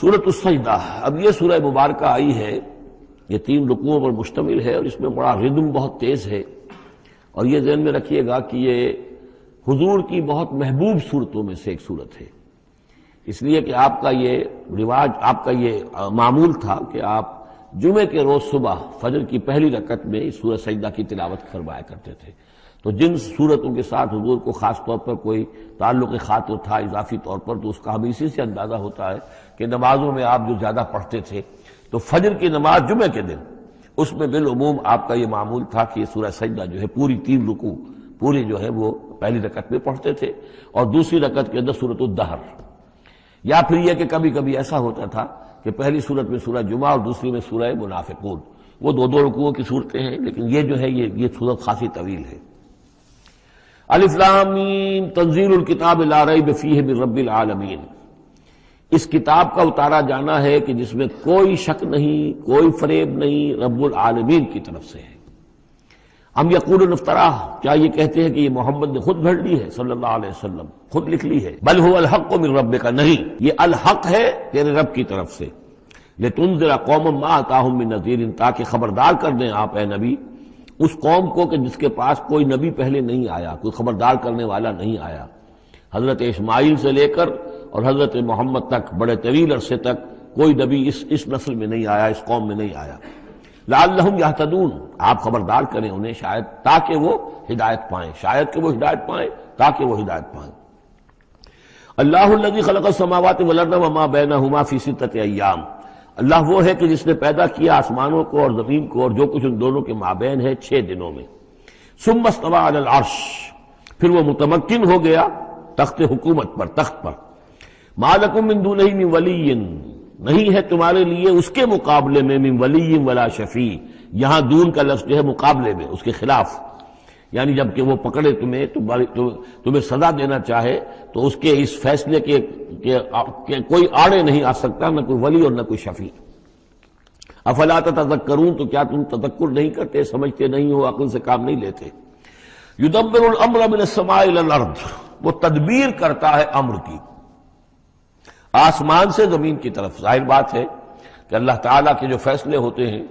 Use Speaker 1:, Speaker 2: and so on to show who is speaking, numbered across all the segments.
Speaker 1: سورۃ السجدہ، اب یہ سورہ مبارکہ آئی ہے، یہ 3 رکوعوں پر مشتمل ہے اور اس میں بڑا ردم بہت تیز ہے، اور یہ ذہن میں رکھیے گا کہ یہ حضور کی بہت محبوب صورتوں میں سے ایک صورت ہے، اس لیے کہ آپ کا یہ رواج، آپ کا یہ معمول تھا کہ آپ جمعے کے روز صبح فجر کی پہلی رکعت میں اس سورہ سجدہ کی تلاوت فرمایا کرتے تھے۔ تو جن صورتوں کے ساتھ حضور کو خاص طور پر کوئی تعلق خاطر تھا اضافی طور پر، تو اس کا ہمیں اسی سے اندازہ ہوتا ہے کہ نمازوں میں آپ جو زیادہ پڑھتے تھے، تو فجر کی نماز جمعے کے دن اس میں بالعموم آپ کا یہ معمول تھا کہ یہ سورہ سجدہ جو ہے پوری 3 رکوع پوری جو ہے وہ پہلی رکعت میں پڑھتے تھے، اور دوسری رکعت کے اندر سورۃ الدہر، یا پھر یہ کہ کبھی کبھی ایسا ہوتا تھا کہ پہلی سورت میں سورہ جمعہ اور دوسری میں سورہ منافقون، وہ 2 رکوعوں کی صورتیں ہیں، لیکن یہ جو ہے یہ صورت خاصی طویل ہے۔ الف لام میم تنزیل الکتاب لا ریب فیہ من رب العالمین، اس کتاب کا اتارا جانا ہے کہ جس میں کوئی شک نہیں، کوئی فریب نہیں، رب العالمین کی طرف سے ہے۔ ہم یقولون افترا، کیا یہ کہتے ہیں کہ یہ محمد نے خود گھڑ لی ہے صلی اللہ علیہ وسلم، خود لکھ لی ہے؟ بل هو الحق من ربک، نہیں، یہ الحق ہے تیرے رب کی طرف سے۔ لتنذر قوما ما اتاهم من نذیر، تاکہ خبردار کر دیں آپ اے نبی اس قوم کو کہ جس کے پاس کوئی نبی پہلے نہیں آیا، کوئی خبردار کرنے والا نہیں آیا۔ حضرت اسماعیل سے لے کر اور حضرت محمد تک بڑے طویل عرصے تک کوئی نبی اس نسل میں نہیں آیا، اس قوم میں نہیں آیا۔ لعلہم یہتدون، آپ خبردار کریں انہیں شاید تاکہ وہ ہدایت پائیں، شاید کہ وہ ہدایت پائیں، تاکہ وہ ہدایت پائیں۔ اللہ الذی خلق السماوات والارض وما بینہما فی 6 ایام، اللہ وہ ہے کہ جس نے پیدا کیا آسمانوں کو اور زمین کو اور جو کچھ ان دونوں کے مابین ہے 6 دنوں میں۔ ثم استوى علی العرش، پھر وہ متمکن ہو گیا تخت حکومت پر، تخت پر۔ ما لکم من دونہ من ولی، نہیں ہے تمہارے لیے اس کے مقابلے میں من ولی ولا شفیع، یہاں دون کا لفظ جو ہے مقابلے میں، اس کے خلاف، یعنی جب کہ وہ پکڑے تمہیں سزا دینا چاہے تو اس کے اس فیصلے کے کوئی آڑے نہیں آ سکتا، نہ کوئی ولی اور نہ کوئی شفیع۔ افلا تتذکرون، تو کیا تم تذکر نہیں کرتے، سمجھتے نہیں ہو، عقل سے کام نہیں لیتے؟ یدبر الامر من السماء الى الارض، وہ تدبیر کرتا ہے امر کی آسمان سے زمین کی طرف۔ ظاہر بات ہے کہ اللہ تعالیٰ کے جو فیصلے ہوتے ہیں،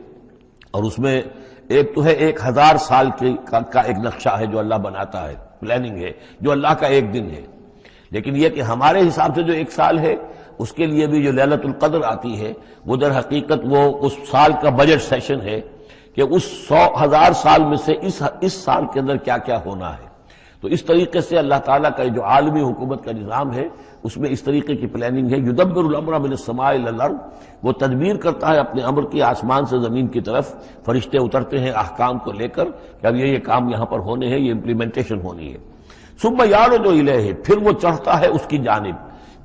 Speaker 1: اور اس میں ایک تو ہے 1000 سال کا ایک نقشہ ہے جو اللہ بناتا ہے، پلاننگ ہے، جو اللہ کا ایک دن ہے، لیکن یہ کہ ہمارے حساب سے جو 1 سال ہے، اس کے لیے بھی جو لیلۃ القدر آتی ہے، وہ در حقیقت وہ اس سال کا بجٹ سیشن ہے کہ اس 1000 سال میں سے اس سال کے اندر کیا کیا ہونا ہے۔ تو اس طریقے سے اللہ تعالیٰ کا جو عالمی حکومت کا نظام ہے، اس میں اس طریقے کی پلاننگ ہے۔ یدبر الامر من السماء الى الارض، وہ تدبیر کرتا ہے اپنے امر کی آسمان سے زمین کی طرف، فرشتے اترتے ہیں احکام کو لے کر کہ اب یہ کام یہاں پر ہونے ہیں، یہ امپلیمنٹیشن ہونی ہے۔ ثم یعرج الیہ، پھر وہ چڑھتا ہے اس کی جانب،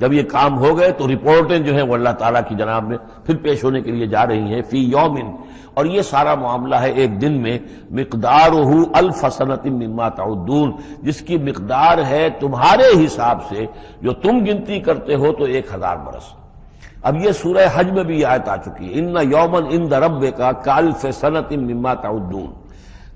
Speaker 1: جب یہ کام ہو گئے تو رپورٹیں جو ہیں وہ اللہ تعالیٰ کی جناب میں پھر پیش ہونے کے لیے جا رہی ہیں۔ فی یومن، اور یہ سارا معاملہ ہے ایک دن میں، مقدارہ 1000 سنۃ مما تعدون، جس کی مقدار ہے تمہارے حساب سے جو تم گنتی کرتے ہو تو 1000 برس۔ اب یہ سورہ حج میں بھی یہ آیت آ چکی ہے، ان یوما عند ربک کالف سنۃ مما تعدون،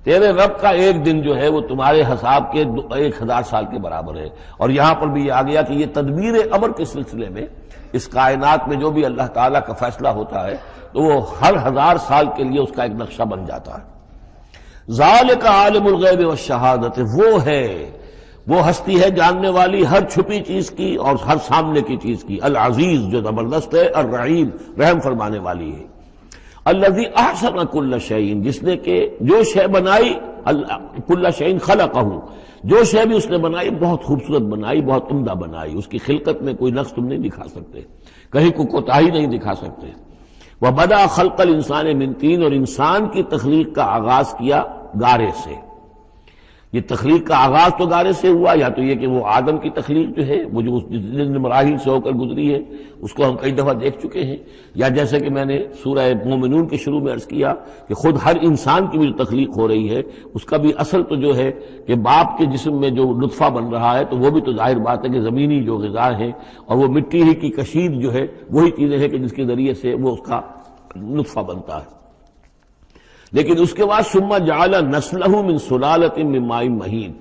Speaker 1: تیرے رب کا ایک دن جو ہے وہ تمہارے حساب کے 1000 سال کے برابر ہے۔ اور یہاں پر بھی یہ آ گیا کہ یہ تدبیر امر کے سلسلے میں اس کائنات میں جو بھی اللہ تعالیٰ کا فیصلہ ہوتا ہے تو وہ ہر 1000 سال کے لیے اس کا ایک نقشہ بن جاتا ہے۔ ذالک عالم الغیب والشہادۃ، وہ ہستی ہے جاننے والی ہر چھپی چیز کی اور ہر سامنے کی چیز کی، العزیز جو زبردست ہے، الرحیم رحم فرمانے والی ہے۔ الذی احسن کل شیء، جس نے کہ جو شے بنائی، کل شیء خلقہ، جو شے بھی اس نے بنائی بہت خوبصورت بنائی، بہت عمدہ بنائی، اس کی خلقت میں کوئی نقص تم نہیں دکھا سکتے، کہیں کوئی کوتاہی نہیں دکھا سکتے۔ وبدأ خلق الانسان من طین، اور انسان کی تخلیق کا آغاز کیا گارے سے۔ یہ تخلیق کا آغاز تو گارے سے ہوا، یا تو یہ کہ وہ آدم کی تخلیق جو ہے وہ جو اس جن مراحل سے ہو کر گزری ہے اس کو ہم کئی دفعہ دیکھ چکے ہیں، یا جیسے کہ میں نے سورہ مومنون کے شروع میں عرض کیا کہ خود ہر انسان کی بھی جو تخلیق ہو رہی ہے اس کا بھی اصل تو جو ہے کہ باپ کے جسم میں جو نطفہ بن رہا ہے، تو وہ بھی تو ظاہر بات ہے کہ زمینی جو غذا ہے اور وہ مٹی ہی کی کشید جو ہے وہی چیزیں ہیں کہ جس کے ذریعے سے وہ اس کا نطفہ بنتا ہے۔ لیکن اس کے بعد ثم جعل نسلہ من سلالۃ من ماء مہین،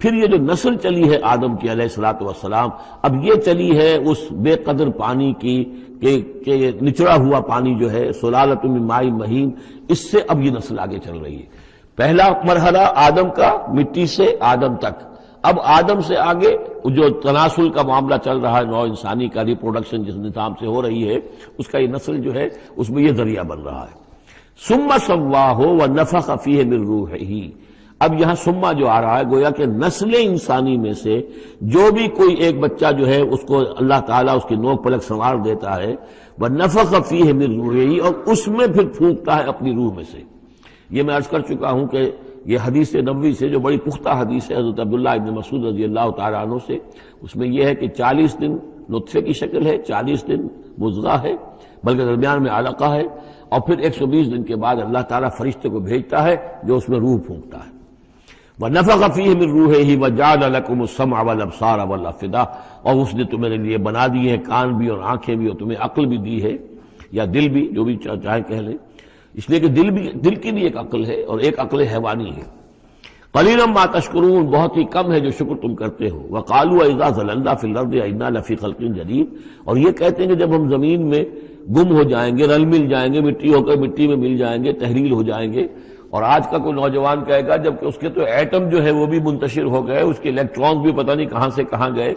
Speaker 1: پھر یہ جو نسل چلی ہے آدم کی علیہ الصلوۃ والسلام، اب یہ چلی ہے اس بے قدر پانی کی کہ نچڑا ہوا پانی جو ہے سلالۃ من ماء مہین، اس سے اب یہ نسل آگے چل رہی ہے۔ پہلا مرحلہ آدم کا، مٹی سے آدم تک، اب آدم سے آگے جو تناسل کا معاملہ چل رہا ہے، نوع انسانی کا ریپروڈکشن جس نظام سے ہو رہی ہے، اس کا یہ نسل جو ہے اس میں یہ ذریعہ بن رہا ہے۔ ثم سواہ ونفخ فیہ من روحہ، اب یہاں سما جو آ رہا ہے گویا کہ نسل انسانی میں سے جو بھی کوئی ایک بچہ جو ہے اس کو اللہ تعالیٰ اس کی نوک پلک سنوار دیتا ہے، وَنَفَخَ فِيهِ مِن رُوحِهِ، اور اس میں پھر پھونکتا ہے اپنی روح میں سے۔ یہ میں عرض کر چکا ہوں کہ یہ حدیث نبوی سے جو بڑی پختہ حدیث ہے حضرت عبداللہ ابن مسعود رضی اللہ تعالیٰ عنہ سے، اس میں یہ ہے کہ 40 دن نطفے کی شکل ہے، 40 دن مضغہ ہے، بلکہ درمیان میں علقہ ہے، اور پھر 120 دن کے بعد اللہ تعالیٰ فرشتے کو بھیجتا ہے جو اس میں روح پھونکتا ہے۔ وَنَفَخَ فِيهِ مِن رُوحِهِ وَجَعَلَ لَكُمُ السَّمْعَ وَالْأَبْصَارَ وَالْأَفْئِدَةَ، اور اس نے تمہارے لیے بنا دی ہے کان بھی اور آنکھیں بھی، اور تمہیں عقل بھی دی ہے، یا دل بھی، جو بھی چاہے کہہ لیں، اس لیے کہ دل کی بھی ایک عقل ہے اور ایک عقل حیوانی ہے۔ قَلِيلًا مَا تَشْكُرُونَ، بہت ہی کم ہے جو شکر تم کرتے ہو۔ وَقَالُوا أَإِذَا ضَلَلْنَا فِي الْأَرْضِ أَإِنَّا لَفِي خَلْقٍ جَدِيدٍ، اور یہ کہتے ہیں کہ جب ہم زمین میں گم ہو جائیں گے، رل مل جائیں گے، مٹی ہو کر مٹی میں مل جائیں گے، تحلیل ہو جائیں گے، اور آج کا کوئی نوجوان کہے گا جبکہ اس کے تو ایٹم جو ہے وہ بھی منتشر ہو گئے، اس کے الیکٹرانز بھی پتہ نہیں کہاں سے کہاں گئے،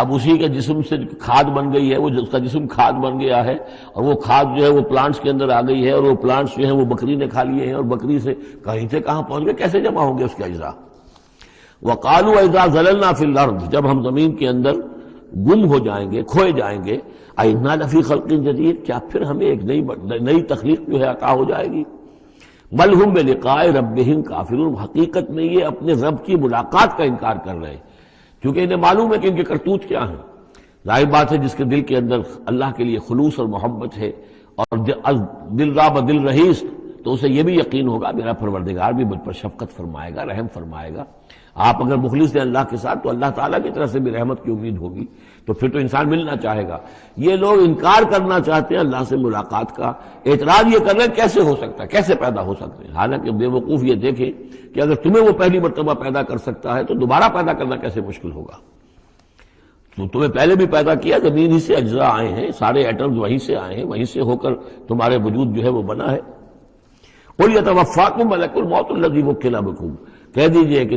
Speaker 1: اب اسی کے جسم سے کھاد بن گئی ہے، وہ اس کا جسم کھاد بن گیا ہے، اور وہ کھاد جو ہے وہ پلانٹس کے اندر آ گئی ہے، اور وہ پلانٹس جو ہیں وہ بکری نے کھا لیے ہیں، اور بکری سے کہیں سے کہاں پہنچ گئے، کیسے جمع ہوں گے اس کے اجزاء۔ وَقَالُوا إِذَا ضَلَلْنَا فِي الْأَرْضِ، جب ہم زمین کے اندر گم ہو جائیں گے، کھوئے جائیں گے، أَإِنَّا لَفِي خَلْقٍ جَدِيدٍ، کیا پھر ہمیں ایک نئی تخلیق جو ہے عطا ہو جائے گی۔ بل ہم بلقاء ربہم کافرون، حقیقت میں یہ اپنے رب کی ملاقات کا انکار کر رہے ہیں، کیونکہ انہیں معلوم ہے کہ ان کے کرتوت کیا ہیں۔ ظاہر بات ہے جس کے دل کے اندر اللہ کے لیے خلوص اور محبت ہے، اور دل راب دل رہیس، تو اسے یہ بھی یقین ہوگا میرا پروردگار بھی مجھ پر شفقت فرمائے گا، رحم فرمائے گا۔ آپ اگر مخلص ہیں اللہ کے ساتھ تو اللہ تعالیٰ کی طرف سے بھی رحمت کی امید ہوگی، تو پھر تو انسان ملنا چاہے گا۔ یہ لوگ انکار کرنا چاہتے ہیں اللہ سے ملاقات کا، اعتراض یہ کر رہے ہیں کیسے ہو سکتا ہے، کیسے پیدا ہو سکتے ہیں، حالانکہ بے وقوف یہ دیکھیں کہ اگر تمہیں وہ پہلی مرتبہ پیدا کر سکتا ہے تو دوبارہ پیدا کرنا کیسے مشکل ہوگا۔ تو تمہیں پہلے بھی پیدا کیا، زمین ہی سے اجزاء آئے ہیں، سارے ایٹمز وہیں سے آئے ہیں، وہیں سے ہو کر تمہارے وجود جو ہے وہ بنا ہے۔ قُلْ يَتَوَفَّاكُم مَلَكُ الْمَوْتِ الَّذِي وُكِّلَ بِكُم، کہہ دیجئے کہ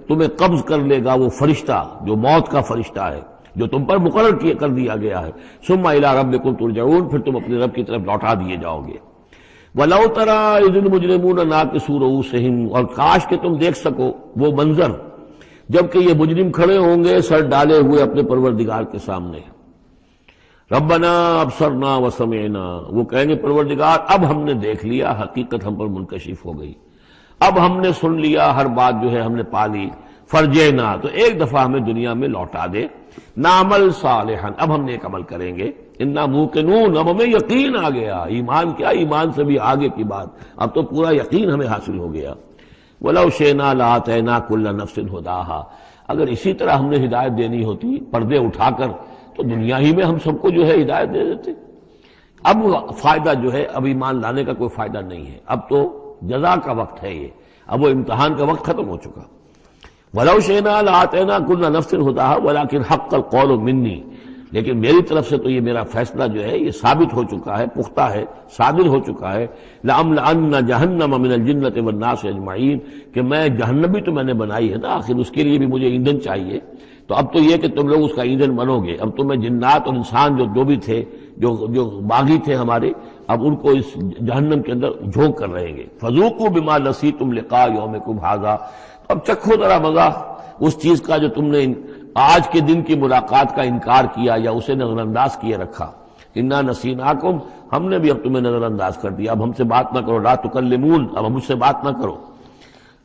Speaker 1: تمہیں قبض کر لے گا وہ فرشتہ جو موت کا فرشتہ ہے، جو تم پر مقرر کر دیا گیا ہے۔ ثُمَّ إِلَىٰ رَبِّكُمْ تُرْجَعُونَ، پھر تم اپنے رب کی طرف لوٹا دیے جاؤ گے۔ وَلَوْ تَرَىٰ إِذِ الْمُجْرِمُونَ نَاكِسُو رُءُوسِهِمْ، اور کاش کہ تم دیکھ سکو وہ منظر جبکہ یہ مجرم کھڑے ہوں گے سر ڈالے ہوئے اپنے پروردگار کے سامنے۔ ربنا ابصرنا وسمعنا، وہ کہیں گے پروردگار اب ہم نے دیکھ لیا، حقیقت ہم پر منکشف ہو گئی، اب ہم نے سن لیا، ہر بات جو ہے ہم نے پا لی۔ فرجینا، تو ایک دفعہ ہمیں دنیا میں لوٹا دے، نعمل صالحا، اب ہم نیک عمل کریں گے، انا موقنون، اب ہمیں یقین آ گیا، ایمان کیا، ایمان سے بھی آگے کی بات، اب تو پورا یقین ہمیں حاصل ہو گیا۔ وَلَوْ شِئْنَا لَآتَيْنَا كُلَّ نَفْسٍ هُدَاهَا، اگر اسی طرح ہم نے ہدایت دینی ہوتی پردے اٹھا کر تو دنیا ہی میں ہم سب کو جو ہے ہدایت دے دیتے۔ اب فائدہ جو ہے، اب ایمان لانے کا کوئی فائدہ نہیں ہے، اب تو جزا کا وقت ہے، یہ اب وہ امتحان کا وقت ختم ہو چکا۔ وَلَوْ شِئْنَا لَآتَيْنَا كُلَّ نَفْسٍ هُدَاهَا وَلَكِنْ حَقَّ الْقَوْلُ مِنِّي، لیکن میری طرف سے تو یہ میرا فیصلہ جو ہے یہ ثابت ہو چکا ہے، پختہ ہے، صادر ہو چکا ہے۔ لَأَمْلَأَنَّ جَهَنَّمَ مِنَ الْجِنَّةِ وَالنَّاسِ أَجْمَعِينَ، کہ میں جہنم بھی تو میں نے بنائی ہے نا، آخر اس کے لیے بھی مجھے ایندھن چاہیے، تو اب تو یہ کہ تم لوگ اس کا ایندھن بنو گے، اب تو میں جنات اور انسان جو بھی تھے، جو باغی تھے ہمارے، اب ان کو اس جہنم کے اندر جھونک کر رہیں گے۔ فَذُوقُوا بِمَا نَسِيتُمْ لِقَاءَ يَوْمِكُمْ هَٰذَا، اب چکھو ذرا مزہ اس چیز کا جو تم نے آج کے دن کی ملاقات کا انکار کیا یا اسے نظر انداز کیے رکھا۔ انا نسیناکم، ہم نے بھی اب تمہیں نظر انداز کر دیا، اب ہم سے بات نہ کرو، لا تکلمون، اب ہم مجھ سے بات نہ کرو۔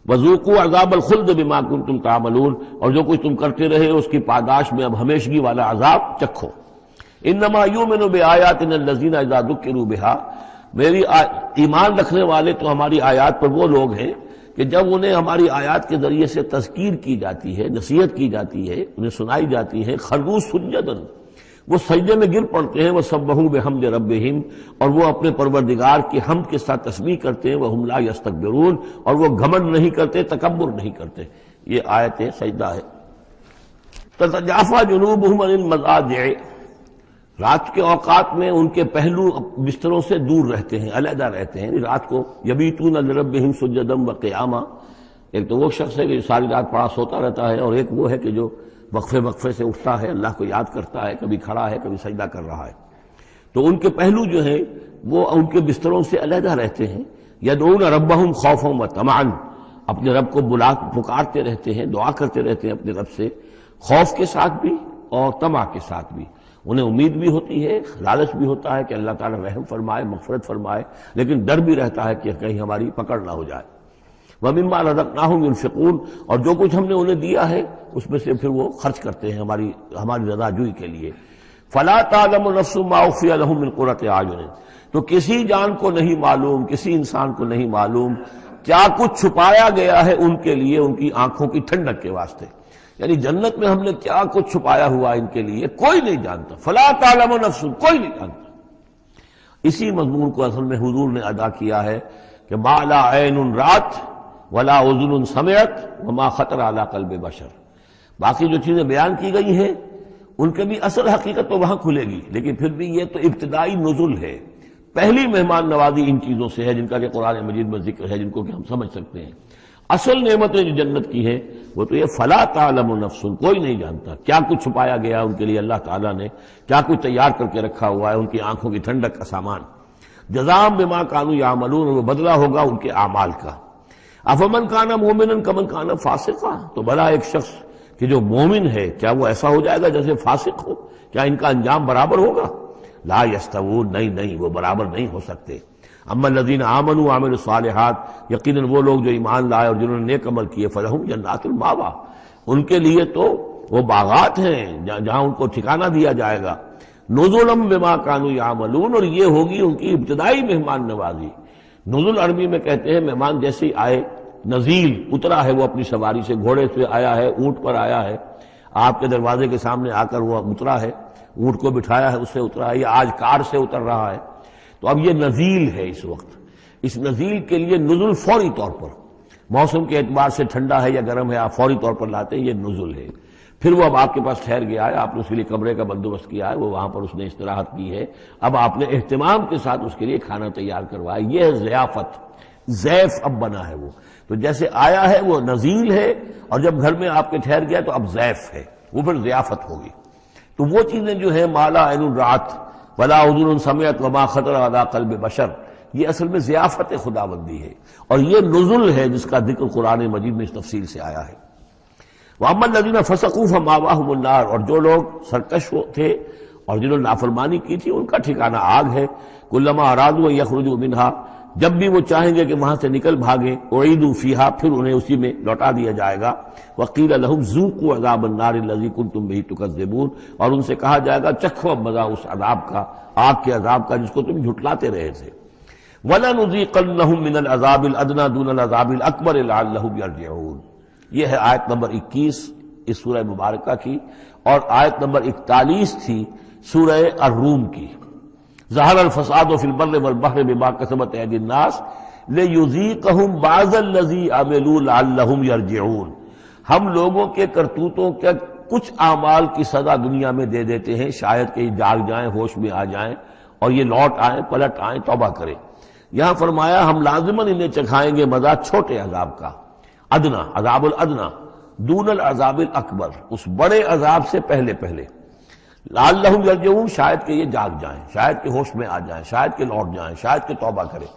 Speaker 1: وذوقوا عذاب الخلد بما کنتم تعملون، اور جو کچھ تم کرتے رہے اس کی پاداش میں اب ہمیشگی والا عذاب چکھو۔ انما یؤمن بآیاتنا الذین اذا ذکروا بها، میری ایمان رکھنے والے تو ہماری آیات پر وہ لوگ ہیں کہ جب انہیں ہماری آیات کے ذریعے سے تذکیر کی جاتی ہے، نصیحت کی جاتی ہے، انہیں سنائی جاتی ہے، خروا سجدا، وہ سجدے میں گر پڑتے ہیں، وسبحوا بحمد ربہم، اور وہ اپنے پروردگار کی حمد کے ساتھ تسبیح کرتے ہیں، وہم لا یستکبرون، اور وہ گھمنڈ نہیں کرتے، تکبر نہیں کرتے۔ یہ آیت سجدہ ہے۔ تتجافا جنوبہم عن المضاجع، رات کے اوقات میں ان کے پہلو بستروں سے دور رہتے ہیں، علیحدہ رہتے ہیں رات کو۔ یبیتون لربہم سجدا وقیاما، ایک تو وہ شخص ہے کہ جو ساری رات پڑا سوتا رہتا ہے، اور ایک وہ ہے کہ جو وقفے وقفے سے اٹھتا ہے، اللہ کو یاد کرتا ہے، کبھی کھڑا ہے کبھی سجدہ کر رہا ہے۔ تو ان کے پہلو جو ہیں وہ ان کے بستروں سے علیحدہ رہتے ہیں۔ یدعون ربہم خوفا وطمعا، اپنے رب کو پکارتے رہتے ہیں، دعا کرتے رہتے ہیں اپنے رب سے، خوف کے ساتھ بھی اور طمع کے ساتھ بھی۔ انہیں امید بھی ہوتی ہے، لالچ بھی ہوتا ہے کہ اللہ تعالیٰ رحم فرمائے، مغفرت فرمائے، لیکن ڈر بھی رہتا ہے کہ کہیں ہماری پکڑ نہ ہو جائے۔ وَمِمَّا رَزَقْنَاهُمْ يُنْفِقُونَ، اور جو کچھ ہم نے انہیں دیا ہے اس میں سے پھر وہ خرچ کرتے ہیں ہماری رضا جوئی کے لیے۔ فَلَا تَعْلَمُ نَفْسٌ مَّا أُخْفِيَ لَهُم مِّن قُرَّةِ أَعْيُنٍ، تو کسی جان کو نہیں معلوم، کسی انسان کو نہیں معلوم کیا کچھ چھپایا گیا ہے ان کے لیے ان کی آنکھوں کی ٹھنڈک کے واسطے، یعنی جنت میں ہم نے کیا کچھ چھپایا ہوا ان کے لیے کوئی نہیں جانتا۔ فَلَا تَعْلَمُ نَفْسٌ، کوئی نہیں جانتا۔ اسی مضمون کو اصل میں حضور نے ادا کیا ہے کہ مَا لَا عَيْنٌ رَأَتْ وَلَا أُذُنٌ سَمِعَتْ وَمَا خَطَرَ عَلَىٰ قَلْبِ بَشَرٍ، باقی جو چیزیں بیان کی گئی ہیں ان کے بھی اصل حقیقت تو وہاں کھلے گی، لیکن پھر بھی یہ تو ابتدائی نزل ہے، پہلی مہمان نوازی ان چیزوں سے ہے جن کا کہ قرآن مجید میں ذکر ہے، جن کو کہ ہم سمجھ سکتے ہیں۔ اصل نعمتیں جو جنت کی ہیں وہ تو یہ فلا تعلم نفس، کوئی نہیں جانتا کیا کچھ چھپایا گیا ان کے لیے اللہ تعالیٰ نے، کیا کچھ تیار کر کے رکھا ہوا ہے ان کی آنکھوں کی ٹھنڈک کا سامان۔ جزاء بما كانوا يعملون، وہ بدلہ ہوگا ان کے اعمال کا۔ افمن کان مومنا کمن کان فاسقا، تو بھلا ایک شخص کہ جو مومن ہے کیا وہ ایسا ہو جائے گا جیسے فاسق ہو؟ کیا ان کا انجام برابر ہوگا؟ لا یستوون، نہیں وہ برابر نہیں ہو سکتے۔ اما الذین آمنوا وعملوا الصالحات، یقیناً وہ لوگ جو ایمان لائے اور جنہوں نے نیک عمل کیے، فلہم جنات المأویٰ، ان کے لیے تو وہ باغات ہیں جہاں ان کو ٹھکانہ دیا جائے گا۔ نزلا بما كانوا يعملون، اور یہ ہوگی ان کی ابتدائی مہمان نوازی۔ نزل عربی میں کہتے ہیں مہمان جیسے آئے، نزیل اترا ہے وہ اپنی سواری سے، گھوڑے سے آیا ہے، اونٹ پر آیا ہے، آپ کے دروازے کے سامنے آ کر وہ اترا ہے، اونٹ کو بٹھایا ہے اس سے اترا ہے، یا آج کار سے اتر رہا ہے۔ تو اب یہ نزیل ہے اس وقت، اس نزیل کے لیے نزل فوری طور پر، موسم کے اعتبار سے ٹھنڈا ہے یا گرم ہے، آپ فوری طور پر لاتے ہیں، یہ نزل ہے۔ پھر وہ اب آپ کے پاس ٹھہر گیا ہے، آپ نے اس کے لیے کمرے کا بندوبست کیا ہے، وہ وہاں پر اس نے استراحت کی ہے، اب آپ نے اہتمام کے ساتھ اس کے لیے کھانا تیار کروایا، یہ ہے ضیافت، ضیف اب بنا ہے وہ۔ تو جیسے آیا ہے وہ نزیل ہے، اور جب گھر میں آپ کے ٹھہر گیا تو اب ضیف ہے، وہ پھر ضیافت ہوگی۔ تو وہ چیزیں جو ہیں ما لا عین رأت ولا اذن سمعت وما خطر علی قلب بشر، یہ اصل میں ضیافت خداوندی ہے، اور یہ نزل ہے جس کا ذکر قرآن مجید میں اس تفصیل سے آیا ہے۔ وَأَمَّا الَّذِينَ فَسَقُوا فَمَأْوَاهُمُ النَّارُ، اور جو لوگ سرکش تھے اور جنہوں نے نافرمانی کی تھی ان کا ٹھکانہ آگ ہے۔ كُلَّمَا أَرَادُوا أَن يَخْرُجُوا مِنْهَا، جب بھی وہ چاہیں گے کہ وہاں سے نکل بھاگیں، اُعِیدُوا فِيهَا، پھر انہیں اسی میں لوٹا دیا جائے گا۔ وَقِيلَ لَهُمْ ذُوقُوا عَذَابَ النَّارِ الَّذِي كُنتُمْ بِهِ تُكَذِّبُونَ، اور ان سے کہا جائے گا چکھو مزہ اس عذاب کا، آگ کے عذاب کا جس کو تم جھٹلاتے رہے تھے۔ وَلَنُذِيقَنَّهُم مِّنَ الْعَذَابِ الْأَدْنَىٰ دُونَ الْعَذَابِ الْأَكْبَرِ لَعَلَّهُمْ يَرْجِعُونَ۔ یہ ہے آیت نمبر 21 اس سورہ مبارکہ کی، اور آیت نمبر 41 تھی سورہ الروم کی۔ ظہر الفساد فی البر والبحر بما کسبت ایدی الناس لیذیقہم بعض الذی عملوا لعلہم یرجعون، ہم لوگوں کے کرتوتوں کے کچھ اعمال کی سزا دنیا میں دے دیتے ہیں، شاید کہ جاگ جائیں، ہوش میں آ جائیں اور یہ لوٹ آئیں، پلٹ آئیں، توبہ کریں۔ یہاں فرمایا ہم لازماً انہیں چکھائیں گے مزہ چھوٹے عذاب کا، ادنا، عذاب الادنا، دون العذاب الاکبر، اس بڑے عذاب سے پہلے لعلہم یرجعون، شاید کہ یہ جاگ جائیں، شاید کہ ہوش میں آ جائیں، شاید کہ لوٹ جائیں، شاید کہ توبہ کریں۔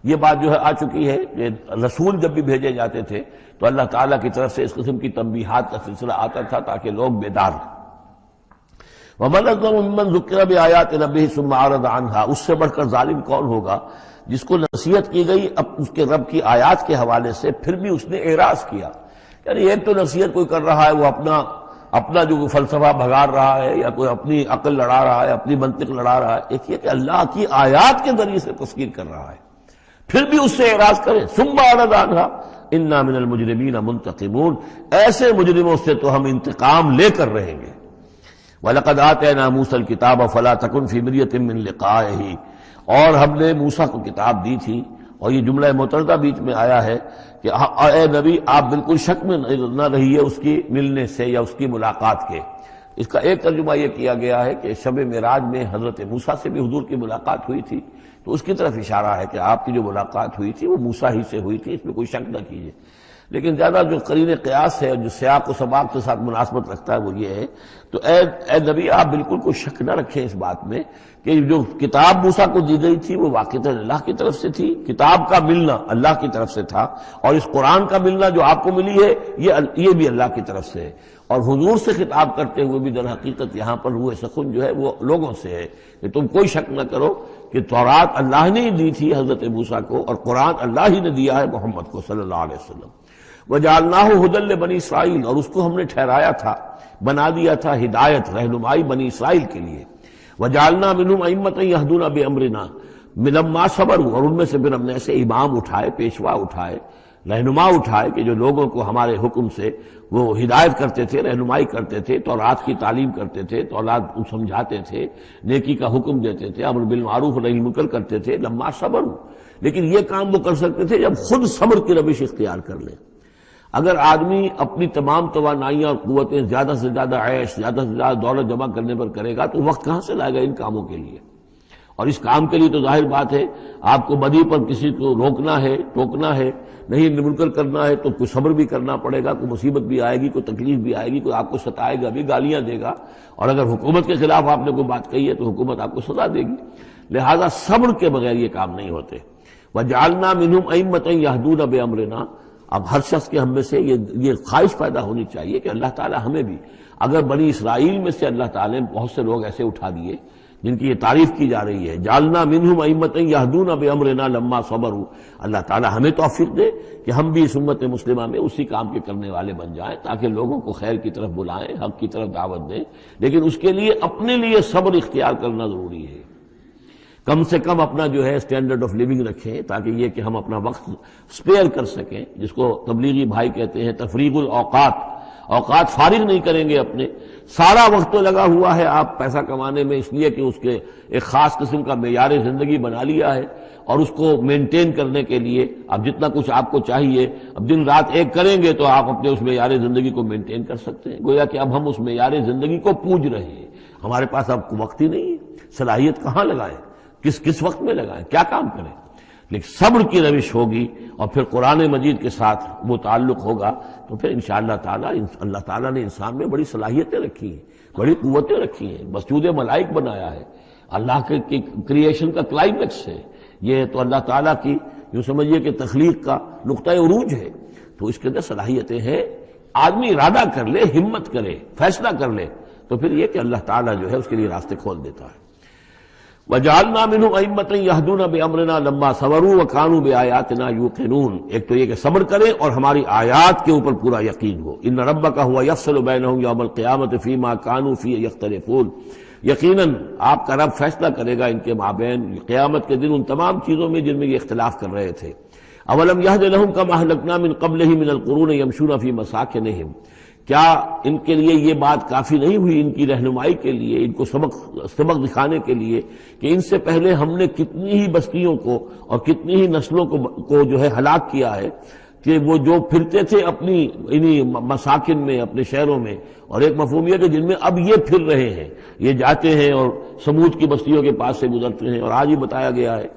Speaker 1: یہ بات جو ہے آ چکی ہے کہ رسول جب بھی بھیجے جاتے تھے تو اللہ تعالیٰ کی طرف سے اس قسم کی تنبیہات کا سلسلہ آتا تھا تاکہ لوگ بیدار ہوں۔ وَمَنْ أَظْلَمُ مِمَّنْ ذُكِّرَ بِآيَاتِ رَبِّهِ ثُمَّ أَعْرَضَ عَنْهَا، اس سے بڑھ کر ظالم کون ہوگا جس کو نصیحت کی گئی اب اس کے رب کی آیات کے حوالے سے پھر بھی اس نے اعراض کیا۔ یعنی ایک تو نصیحت کوئی کر رہا ہے وہ اپنا جو فلسفہ بھگار رہا ہے یا کوئی اپنی عقل لڑا رہا ہے، اپنی منطق لڑا رہا ہے، ایک یہ کہ اللہ کی آیات کے ذریعے سے تذکیر کر رہا ہے، پھر بھی اس سے اعراض کرے۔ ثم اعرض عنها انا من المجرمین منتقمون، ایسے مجرموں سے تو ہم انتقام لے کر رہیں گے۔ وَلَقَدْ آتَيْنَا مُوسَى الْكِتَابَ فَلَا تَكُنْ فِي مِرْيَةٍ مِّن لِقَائِهِ، اور ہم نے موسیٰ کو کتاب دی تھی اور یہ جملہ متردہ بیچ میں آیا ہے کہ اے نبی آپ بالکل شک میں نہ رہیے اس کی ملنے سے یا اس کی ملاقات کے۔ اس کا ایک ترجمہ یہ کیا گیا ہے کہ شب معراج میں حضرت موسیٰ سے بھی حضور کی ملاقات ہوئی تھی، تو اس کی طرف اشارہ ہے کہ آپ کی جو ملاقات ہوئی تھی وہ موسیٰ ہی سے ہوئی تھی، اس میں کوئی شک نہ کیجیے۔ لیکن زیادہ جو قرین قیاس ہے اور جو سیاق و سباق کے ساتھ مناسبت رکھتا ہے وہ یہ ہے، تو اے نبی آپ بالکل کوئی شک نہ رکھیں اس بات میں کہ جو کتاب موسیٰ کو دی گئی تھی وہ واقعتاً اللہ کی طرف سے تھی، کتاب کا ملنا اللہ کی طرف سے تھا، اور اس قرآن کا ملنا جو آپ کو ملی ہے یہ بھی اللہ کی طرف سے ہے۔ اور حضور سے خطاب کرتے ہوئے بھی در حقیقت یہاں پر روح سخن جو ہے وہ لوگوں سے ہے کہ تم کوئی شک نہ کرو کہ تورات اللہ نے ہی دی تھی حضرت موسیٰ کو، اور قرآن اللہ ہی نے دیا ہے محمد کو صلی اللہ علیہ وسلم۔ وَجَعَلْنَاهُ هُدًى لِّبَنِي اسرائیل، اور اس کو ہم نے ٹھہرایا تھا، بنا دیا تھا ہدایت، رہنمائی بنی اسرائیل کے لیے۔ وَجَعَلْنَا مِنْهُمْ أَئِمَّةً يَهْدُونَ بِأَمْرِنَا لَمَّا صَبَرُوا، اور ان میں سے پھر ہم نے ایسے امام اٹھائے، پیشوا اٹھائے، رہنما اٹھائے کہ جو لوگوں کو ہمارے حکم سے وہ ہدایت کرتے تھے، رہنمائی کرتے تھے، تورات کی تعلیم کرتے تھے، تورات سمجھاتے تھے، نیکی کا حکم دیتے تھے، امر بالمعروف و نہی عن المنکر کرتے تھے، لما صبروا۔ لیکن یہ کام وہ کر سکتے تھے جب خود صبر کی روش اختیار کر لیں۔ اگر آدمی اپنی تمام توانائیاں اور قوتیں زیادہ سے زیادہ عیش، زیادہ سے زیادہ دولت جمع کرنے پر کرے گا تو وقت کہاں سے لائے گا ان کاموں کے لیے؟ اور اس کام کے لیے تو ظاہر بات ہے آپ کو بدی پر کسی کو روکنا ہے، ٹوکنا ہے، نہیں منکر کرنا ہے تو کوئی صبر بھی کرنا پڑے گا، کوئی مصیبت بھی آئے گی، کوئی تکلیف بھی آئے گی، کوئی آپ کو ستائے گا بھی، گالیاں دے گا، اور اگر حکومت کے خلاف آپ نے کوئی بات کہی ہے تو حکومت آپ کو سزا دے گی۔ لہذا صبر کے بغیر یہ کام نہیں ہوتے۔ وَجَعَلْنَا مِنْهُمْ أَئِمَّةً يَهْدُونَ بِأَمْرِنَا، اب ہر شخص کے ہم میں سے یہ خواہش پیدا ہونی چاہیے کہ اللہ تعالیٰ ہمیں بھی، اگر بنی اسرائیل میں سے اللہ تعالیٰ نے بہت سے لوگ ایسے اٹھا دیے جن کی یہ تعریف کی جا رہی ہے، جعلنا منہم ائمۃ یہدون بامرنا لما صبروا، اللہ تعالیٰ ہمیں توفیق دے کہ ہم بھی اس امت مسلمہ میں اسی کام کے کرنے والے بن جائیں، تاکہ لوگوں کو خیر کی طرف بلائیں، حق کی طرف دعوت دیں، لیکن اس کے لیے اپنے لیے صبر اختیار کرنا ضروری ہے۔ کم سے کم اپنا جو ہے اسٹینڈرڈ آف لیونگ رکھیں، تاکہ یہ کہ ہم اپنا وقت سپیئر کر سکیں، جس کو تبلیغی بھائی کہتے ہیں تفریغ الاوقات، اوقات فارغ نہیں کریں گے اپنے، سارا وقت تو لگا ہوا ہے آپ پیسہ کمانے میں، اس لیے کہ اس کے ایک خاص قسم کا معیار زندگی بنا لیا ہے، اور اس کو مینٹین کرنے کے لیے اب جتنا کچھ آپ کو چاہیے اب دن رات ایک کریں گے تو آپ اپنے اس معیار زندگی کو مینٹین کر سکتے ہیں۔ گویا کہ اب ہم اس معیار زندگی کو پوج رہے ہیں، ہمارے پاس اب وقت ہی نہیں ہے، صلاحیت کہاں لگائیں، کس وقت میں لگائیں، کیا کام کریں۔ لیکن صبر کی روش ہوگی اور پھر قرآن مجید کے ساتھ وہ تعلق ہوگا تو پھر انشاءاللہ تعالیٰ اللہ تعالیٰ نے انسان میں بڑی صلاحیتیں رکھی ہیں، بڑی قوتیں رکھی ہیں، مسجود ملائک بنایا ہے، اللہ کے کریشن کا کلائمیکس ہے یہ، تو اللہ تعالیٰ کی یوں سمجھیے کہ تخلیق کا نقطہ عروج ہے، تو اس کے اندر صلاحیتیں ہیں۔ آدمی ارادہ کر لے، ہمت کرے، فیصلہ کر لے تو پھر یہ کہ اللہ تعالیٰ جو ہے اس کے لیے راستے کھول دیتا ہے۔ وَجَعَلْنَا مِنْهُمْ أَئِمَّةً يَهْدُونَ بِأَمْرِنَا لَمَّا صَبَرُوا وَكَانُوا بِآيَاتِنَا يُوقِنُونَ، ایک تو یہ کہ صبر کرے اور ہماری آیات کے اوپر پورا یقین ہو۔ إِنَّ رَبَّكَ هُوَ يَفْصِلُ بَيْنَهُمْ يَوْمَ الْقِيَامَةِ فِيمَا كَانُوا فِيهِ يَخْتَلِفُونَ، یقیناً آپ کا رب فیصلہ کرے گا ان کے مابین قیامت کے دن ان تمام چیزوں میں جن میں یہ اختلاف کر رہے تھے۔ أَوَلَمْ يَهْدِ لَهُمْ كَمَا أَهْلَكْنَا مِنْ قَبْلِهِمْ مِنَ الْقُرُونِ يَمْشُونَ فِي مَسَاكِنِهِمْ، کیا ان کے لیے یہ بات کافی نہیں ہوئی ان کی رہنمائی کے لیے، ان کو سبق دکھانے کے لیے کہ ان سے پہلے ہم نے کتنی ہی بستیوں کو اور کتنی ہی نسلوں کو جو ہے ہلاک کیا ہے، کہ وہ جو پھرتے تھے اپنی انہی مساکن میں، اپنے شہروں میں، اور ایک مفہوم یہ کہ جن میں اب یہ پھر رہے ہیں، یہ جاتے ہیں اور سمود کی بستیوں کے پاس سے گزرتے ہیں۔ اور آج ہی بتایا گیا ہے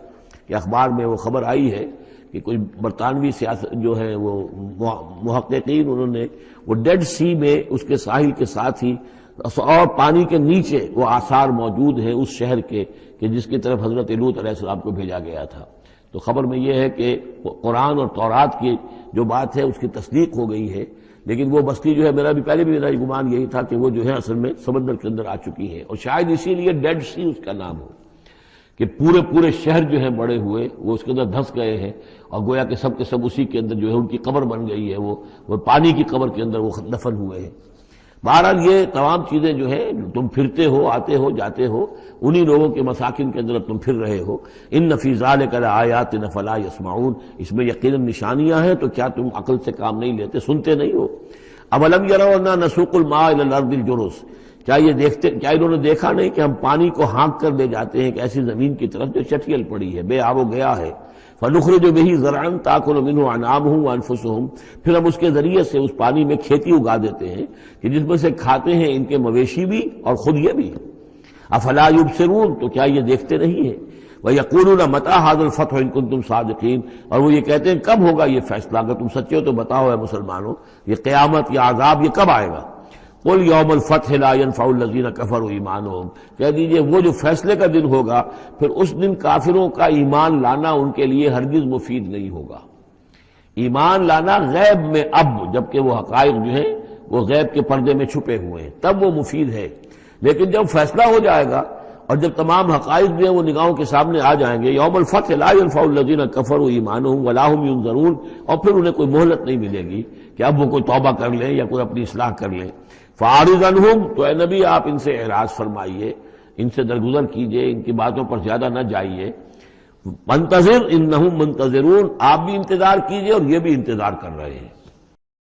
Speaker 1: کہ اخبار میں وہ خبر آئی ہے کہ کوئی برطانوی سیاست جو ہے وہ محققین، انہوں نے وہ ڈیڈ سی میں اس کے ساحل کے ساتھ ہی اور پانی کے نیچے وہ آثار موجود ہیں اس شہر کے کہ جس کی طرف حضرت لوط علیہ السلام کو بھیجا گیا تھا۔ تو خبر میں یہ ہے کہ قرآن اور تورات کی جو بات ہے اس کی تصدیق ہو گئی ہے، لیکن وہ بستی جو ہے پہلے بھی میرا گمان یہی تھا کہ وہ جو ہے اصل میں سمندر کے اندر آ چکی ہے، اور شاید اسی لیے ڈیڈ سی اس کا نام ہو کہ پورے شہر جو ہیں بڑے ہوئے وہ اس کے اندر دھنس گئے ہیں، اور گویا کہ سب کے سب اسی کے اندر جو ہے ان کی قبر بن گئی ہے، وہ پانی کی قبر کے اندر وہ دفن ہوئے ہیں۔ بہرحال یہ تمام چیزیں جو ہے تم پھرتے ہو، آتے ہو، جاتے ہو، انہی لوگوں کے مساکن کے اندر تم پھر رہے ہو۔ ان فی ذلک لآیات فلا یسمعون، اس میں یقیناً نشانیاں ہیں، تو کیا تم عقل سے کام نہیں لیتے، سنتے نہیں ہو؟ اولم یروا انا نسوق الماء الی الارض الجرز، کیا انہوں نے دیکھا نہیں کہ ہم پانی کو ہانک کر لے جاتے ہیں ایک ایسی زمین کی طرف جو چٹیل پڑی ہے، بے آب و گیا ہے، فنخرج بہ زرعا تاکل منہ انعامہم وانفسہم، پھر ہم اس کے ذریعے سے اس پانی میں کھیتی اگا دیتے ہیں کہ جس میں سے کھاتے ہیں ان کے مویشی بھی اور خود یہ بھی۔ افلا یبصرون، تو کیا یہ دیکھتے نہیں ہیں؟ وَيَقُولُونَ مَتَىٰ هَٰذَا الْفَتْحُ إِن كُنتُمْ صَادِقِينَ، اور وہ یہ کہتے ہیں کب ہوگا یہ فیصلہ، اگر تم سچے ہو تو بتاؤ اے مسلمانوں، یہ قیامت یا عذاب یہ کب آئے گا؟ قُلْ يَوْمَ الْفَتْحِ لَا يَنفَعُ الَّذِينَ كَفَرُوا إِيمَانُهُمْ، کہہ دیجئے وہ جو فیصلے کا دن ہوگا پھر اس دن کافروں کا ایمان لانا ان کے لیے ہرگز مفید نہیں ہوگا۔ ایمان لانا غیب میں اب، جبکہ وہ حقائق جو ہیں وہ غیب کے پردے میں چھپے ہوئے ہیں، تب وہ مفید ہے، لیکن جب فیصلہ ہو جائے گا اور جب تمام حقائق جو ہیں وہ نگاہوں کے سامنے آ جائیں گے، یوم الفتح لا ينفع الذین کفروا ایمانہم ولا هم ینظرون، اور پھر انہیں کوئی مہلت نہیں ملے گی کہ اب وہ کوئی توبہ کر لیں یا کوئی اپنی اصلاح کر لیں۔ فاعرض عنہم، تو اے نبی آپ ان سے اعراض فرمائیے، ان سے درگزر کیجئے، ان کی باتوں پر زیادہ نہ جائیے۔ منتظر انہم منتظرون، آپ بھی انتظار کیجئے اور یہ بھی انتظار کر رہے ہیں۔